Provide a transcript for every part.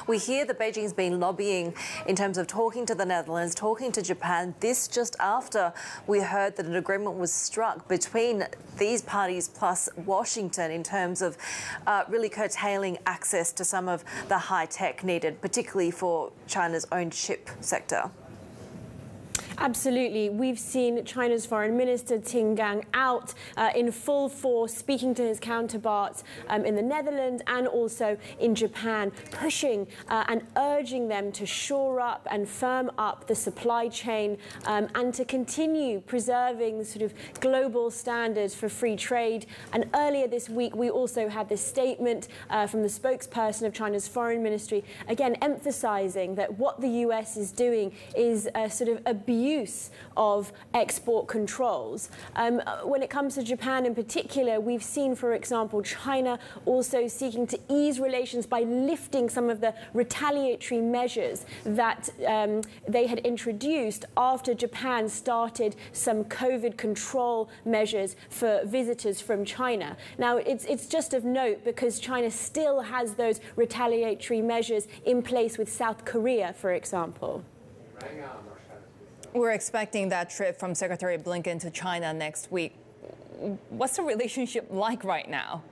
We hear that Beijing's been lobbying in terms of talking to the Netherlands, talking to Japan. This just after we heard that an agreement was struck between these parties plus Washington in terms of really curtailing access to some of the high tech needed, particularly for China's own chip sector. Absolutely. We've seen China's Foreign Minister Gang out in full force, speaking to his counterparts in the Netherlands and also in Japan, pushing and urging them to shore up and firm up the supply chain and to continue preserving the sort of global standards for free trade. And earlier this week, we also had this statement from the spokesperson of China's foreign ministry, again emphasizing that what the US is doing is a sort of abuse of export controls. When it comes to Japan in particular, we've seen, for example, China also seeking to ease relations by lifting some of the retaliatory measures that they had introduced after Japan started some COVID control measures for visitors from China. Now, it's just of note because China still has those retaliatory measures in place with South Korea, for example. We're expecting that trip from Secretary Blinken to China next week. What's the relationship like right now?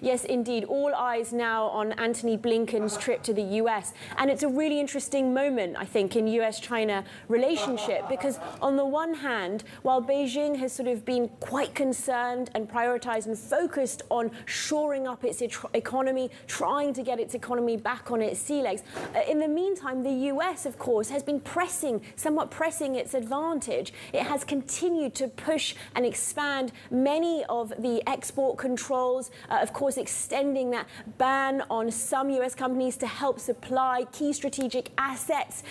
Yes, indeed. All eyes now on Antony Blinken's trip to the US. And it's a really interesting moment, I think, in US-China relationship, because on the one hand, while Beijing has sort of been quite concerned and prioritized and focused on shoring up its economy, trying to get its economy back on its sea legs, in the meantime, the US, of course, has been somewhat pressing its advantage. It has continued to push and expand many of the export controls, of course, extending that ban on some US companies to help supply key strategic assets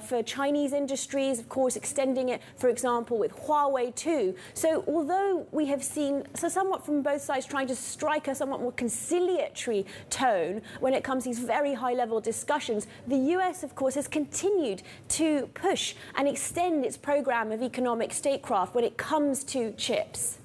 for Chinese industries, of course, extending it, for example, with Huawei too. So although we have seen somewhat from both sides trying to strike a somewhat more conciliatory tone when it comes to these very high-level discussions, the US, of course, has continued to push and extend its program of economic statecraft when it comes to chips.